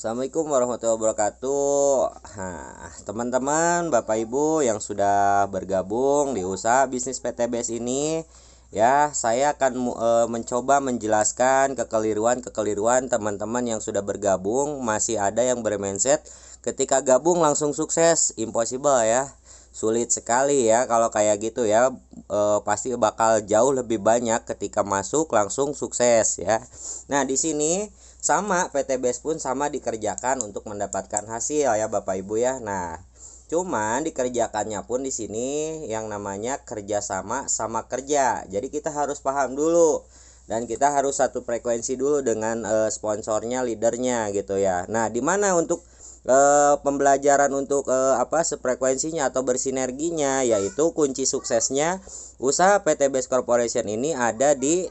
Assalamualaikum warahmatullahi wabarakatuh. Nah, teman-teman, Bapak Ibu yang sudah bergabung di usaha bisnis PTBS ini, ya, saya akan mencoba menjelaskan kekeliruan teman-teman yang sudah bergabung. Masih ada yang bermindset ketika gabung langsung sukses, impossible ya. Sulit sekali ya kalau kayak gitu ya. Pasti bakal jauh lebih banyak ketika masuk langsung sukses ya. Nah, di sini sama PTBS pun sama dikerjakan untuk mendapatkan hasil ya Bapak Ibu ya. Nah, cuman dikerjakannya pun di sini yang namanya kerjasama sama kerja. Jadi kita harus paham dulu dan kita harus satu frekuensi dulu dengan sponsornya, leadernya gitu ya. Nah, di mana untuk pembelajaran untuk sefrekuensinya atau bersinerginya, yaitu kunci suksesnya usaha PTBS Corporation ini ada di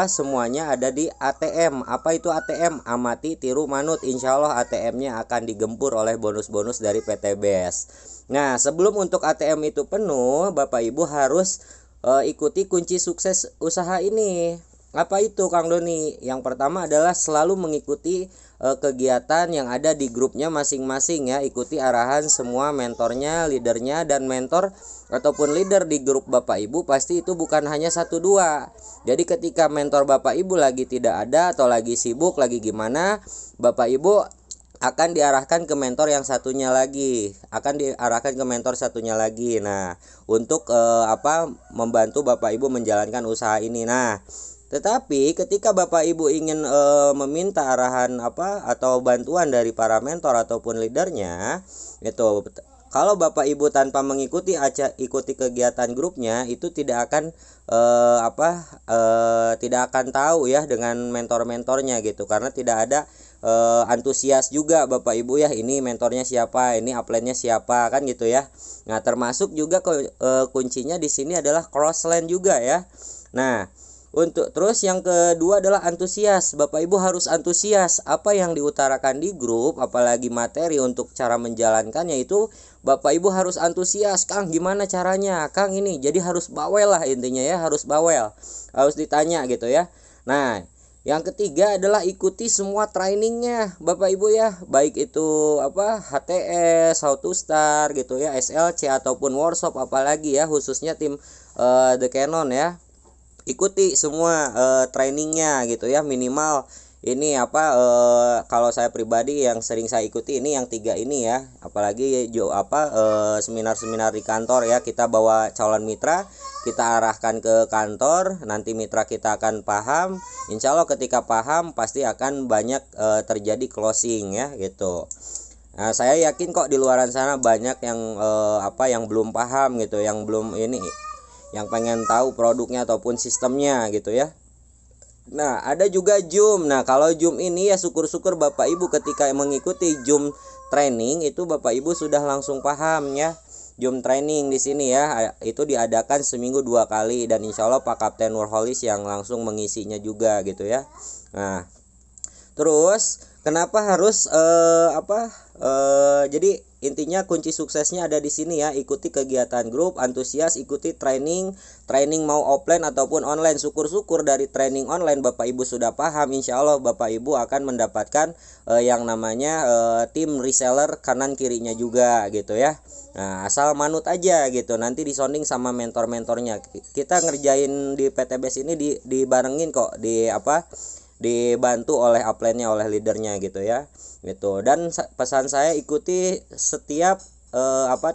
semuanya ada di ATM. Apa itu ATM? Amati, tiru, manut. Insya Allah ATM-nya akan digempur oleh bonus-bonus dari PTBS. Nah, sebelum untuk ATM itu penuh, Bapak Ibu harus ikuti kunci sukses usaha ini. Apa itu, Kang Doni? Yang pertama adalah selalu mengikuti kegiatan yang ada di grupnya masing-masing ya. Ikuti arahan semua mentornya, leadernya, dan mentor ataupun leader di grup Bapak Ibu pasti itu bukan hanya 1-2. Jadi ketika mentor Bapak Ibu lagi tidak ada atau lagi sibuk, lagi gimana, Bapak Ibu akan diarahkan ke mentor yang satunya lagi, Nah, untuk membantu Bapak Ibu menjalankan usaha ini. Nah, tetapi ketika Bapak Ibu ingin meminta arahan atau bantuan dari para mentor ataupun leadernya, itu kalau Bapak Ibu tanpa mengikuti ikuti kegiatan grupnya, itu tidak akan tidak akan tahu ya dengan mentor-mentornya gitu, karena tidak ada antusias juga Bapak Ibu ya, ini mentornya siapa, ini upline-nya siapa kan gitu ya. Nah, termasuk juga kuncinya di sini adalah cross line juga ya. Nah, terus yang kedua adalah antusias. Bapak Ibu harus antusias. Apa yang diutarakan di grup, apalagi materi untuk cara menjalankannya, itu Bapak Ibu harus antusias. Kang, gimana caranya? Kang, ini. Jadi harus bawel lah intinya ya, harus bawel. Harus ditanya gitu ya. Nah, yang ketiga adalah ikuti semua trainingnya Bapak Ibu ya. Baik itu HTS, How to Start gitu ya, SLC ataupun workshop, apalagi ya khususnya tim The Canon ya. Ikuti semua trainingnya gitu ya, minimal ini kalau saya pribadi yang sering saya ikuti ini yang 3 ini ya, apalagi seminar-seminar di kantor ya, kita bawa calon mitra, kita arahkan ke kantor, nanti mitra kita akan paham. Insya Allah ketika paham pasti akan banyak terjadi closing ya gitu. Nah, saya yakin kok di luaran sana banyak yang yang belum paham gitu, yang belum ini, yang pengen tahu produknya ataupun sistemnya gitu ya. Nah, ada juga Zoom. Nah, kalau Zoom ini ya syukur-syukur Bapak Ibu ketika mengikuti Zoom training itu Bapak Ibu sudah langsung paham ya. Zoom training di sini ya, itu diadakan seminggu 2 kali dan insya Allah Pak Kapten Nurholis yang langsung mengisinya juga gitu ya. Nah, terus kenapa harus jadi intinya kunci suksesnya ada di sini ya. Ikuti kegiatan grup, antusias, ikuti training mau offline ataupun online. Syukur-syukur dari training online Bapak Ibu sudah paham, insya Allah Bapak Ibu akan mendapatkan yang namanya tim reseller kanan kirinya juga gitu ya. Nah, asal manut aja gitu, nanti disonding sama mentor-mentornya. Kita ngerjain di PTBS ini dibarengin kok, dibantu oleh upline-nya, oleh leadernya gitu ya gitu. Dan pesan saya, ikuti setiap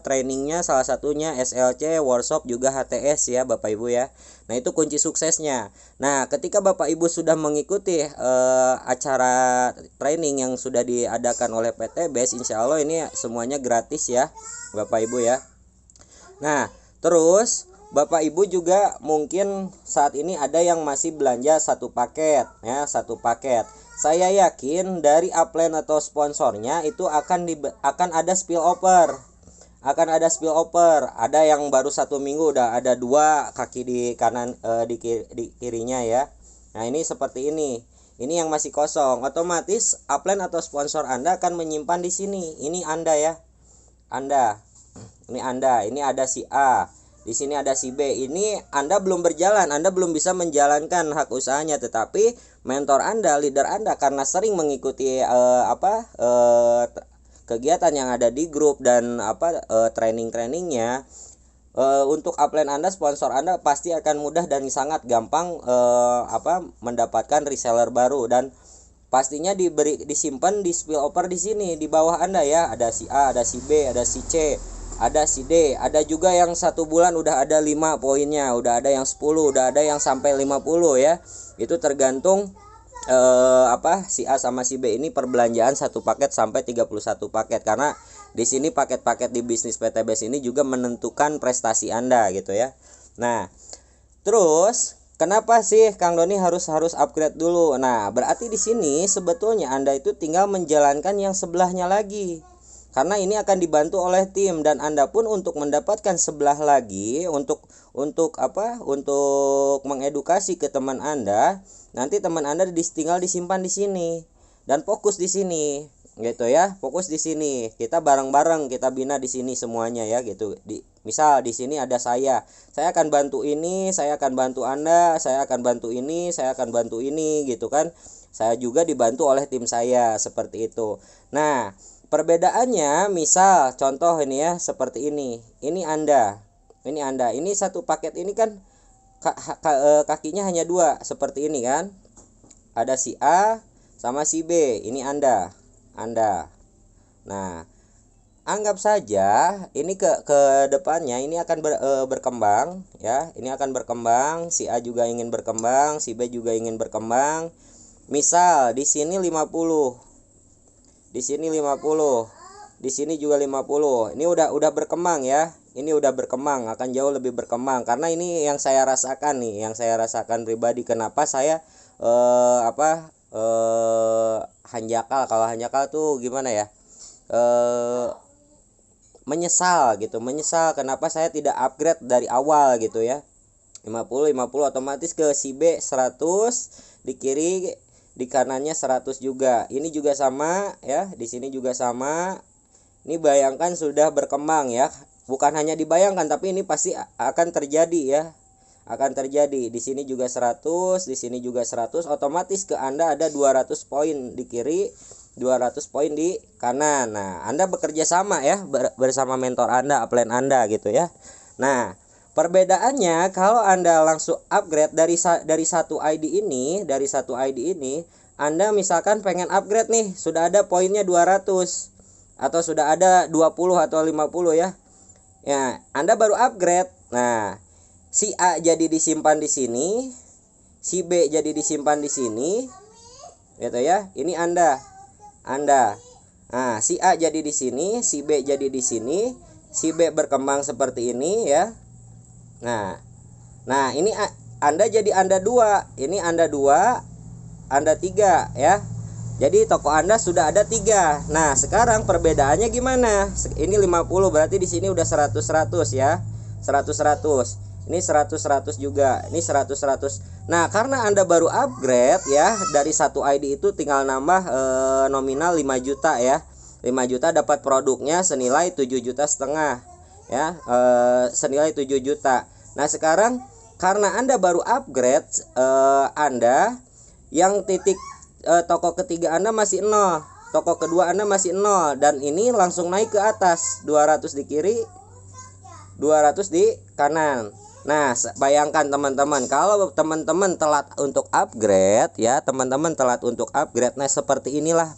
trainingnya, salah satunya SLC, workshop, juga HTS ya Bapak Ibu ya. Nah, itu kunci suksesnya. Nah, ketika Bapak Ibu sudah mengikuti acara training yang sudah diadakan oleh PTBS, insya Allah ini semuanya gratis ya Bapak Ibu ya. Nah, terus Bapak Ibu juga mungkin saat ini ada yang masih belanja satu paket ya, satu paket. Saya yakin dari upline atau sponsornya itu akan ada spillover. Ada yang baru 1 minggu udah ada 2 kaki di kanan di kirinya ya. Nah, ini seperti ini. Ini yang masih kosong. Otomatis upline atau sponsor Anda akan menyimpan di sini. Ini Anda ya. Ini Anda, ini ada si A. Di sini ada si B. Ini Anda belum berjalan, Anda belum bisa menjalankan hak usahanya, tetapi mentor Anda, leader Anda karena sering mengikuti kegiatan yang ada di grup dan training-trainingnya, untuk upline Anda, sponsor Anda pasti akan mudah dan sangat gampang mendapatkan reseller baru, dan pastinya disimpan di spillover di sini di bawah Anda ya. Ada si A, ada si B, ada si C, ada si D, ada juga yang 1 bulan udah ada 5 poinnya, udah ada yang 10, udah ada yang sampai 50 ya. Itu tergantung si A sama si B ini perbelanjaan satu paket sampai 31 paket, karena di sini paket-paket di bisnis PTBS ini juga menentukan prestasi Anda gitu ya. Nah, terus kenapa sih Kang Doni harus upgrade dulu? Nah, berarti di sini sebetulnya Anda itu tinggal menjalankan yang sebelahnya lagi. Karena ini akan dibantu oleh tim, dan Anda pun untuk mendapatkan sebelah lagi untuk mengedukasi ke teman Anda. Nanti teman Anda tinggal disimpan di sini dan fokus di sini gitu ya. Fokus di sini. Kita bareng-bareng kita bina di sini semuanya ya gitu. Misal di sini ada saya akan bantu ini, saya akan bantu Anda, saya akan bantu ini, saya akan bantu ini gitu kan. Saya juga dibantu oleh tim saya seperti itu. Nah, perbedaannya misal contoh ini ya seperti ini. Ini Anda. Ini satu paket ini kan kakinya hanya 2 seperti ini kan. Ada si A sama si B. Ini Anda. Nah, anggap saja ini ke depannya ini akan berkembang ya. Ini akan berkembang, si A juga ingin berkembang, si B juga ingin berkembang. Misal di sini 50. Di sini 50. Di sini juga 50. Ini udah berkembang ya. Ini udah berkembang, akan jauh lebih berkembang karena ini yang saya rasakan nih, yang saya rasakan pribadi. Kenapa saya hanjakal. Kalau hanjakal tuh gimana ya? Menyesal kenapa saya tidak upgrade dari awal gitu ya. 50 otomatis ke si B 100, di kiri di kanannya 100 juga. Ini juga sama ya, di sini juga sama. Ini bayangkan sudah berkembang ya. Bukan hanya dibayangkan tapi ini pasti akan terjadi ya. Akan terjadi. Di sini juga 100, di sini juga 100. Otomatis ke Anda ada 200 poin di kiri, 200 poin di kanan. Nah, Anda bekerja sama ya bersama mentor Anda, upline Anda gitu ya. Nah, perbedaannya kalau Anda langsung upgrade dari satu ID ini, Anda misalkan pengen upgrade nih, sudah ada poinnya 200 atau sudah ada 20 atau 50 ya. Ya, Anda baru upgrade. Nah, si A jadi disimpan di sini, si B jadi disimpan di sini. Gitu ya. Ini Anda. Nah, si A jadi di sini, si B jadi di sini, si B berkembang seperti ini ya. Nah, ini Anda jadi Anda 2, ini Anda 2, Anda 3 ya. Jadi toko Anda sudah ada 3. Nah, sekarang perbedaannya gimana? Ini 50 berarti di sini udah 100 ya. 100. Ini 100 juga. Ini 100. Nah, karena Anda baru upgrade ya, dari satu ID itu tinggal nambah nominal 5 juta ya. 5 juta dapat produknya senilai 7,5 juta ya, senilai 7 juta. Nah, sekarang karena Anda baru upgrade, Anda yang toko ketiga Anda masih 0, toko kedua Anda masih 0, dan ini langsung naik ke atas, 200 di kiri, 200 di kanan. Nah, bayangkan teman-teman, kalau teman-teman telat untuk upgrade ya, nah seperti inilah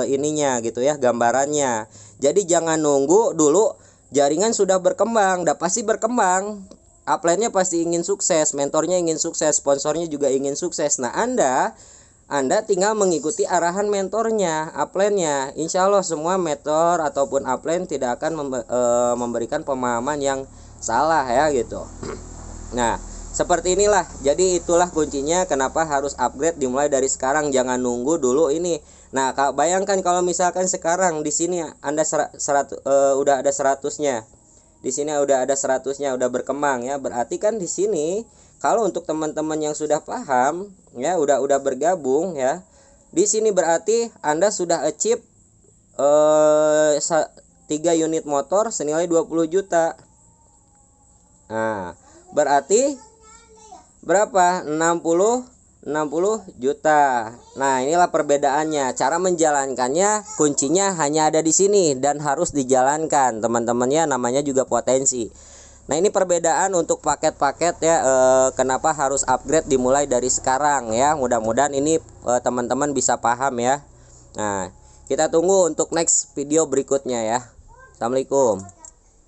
ininya gitu ya, gambarannya. Jadi jangan nunggu dulu jaringan sudah berkembang, pasti berkembang. Upline-nya pasti ingin sukses, mentornya ingin sukses, sponsornya juga ingin sukses. Nah, Anda tinggal mengikuti arahan mentornya, upline-nya. Insya Allah semua mentor ataupun upline tidak akan memberikan pemahaman yang salah ya gitu. Nah, seperti inilah. Jadi itulah kuncinya kenapa harus upgrade dimulai dari sekarang, jangan nunggu dulu ini. Nah, bayangkan kalau misalkan sekarang di sini Anda udah ada 100-nya. Di sini udah ada 100-nya, udah berkembang ya. Berarti kan di sini kalau untuk teman-teman yang sudah paham ya, udah bergabung ya. Di sini berarti Anda sudah achieve 3 unit motor senilai 20 juta. Nah, berarti berapa? 60 juta. Nah, inilah perbedaannya. Cara menjalankannya kuncinya hanya ada di sini dan harus dijalankan, teman-temannya, namanya juga potensi. Nah, ini perbedaan untuk paket-paket ya. Kenapa harus upgrade dimulai dari sekarang ya. Mudah-mudahan ini teman-teman bisa paham ya. Nah, kita tunggu untuk next video berikutnya ya. Assalamualaikum.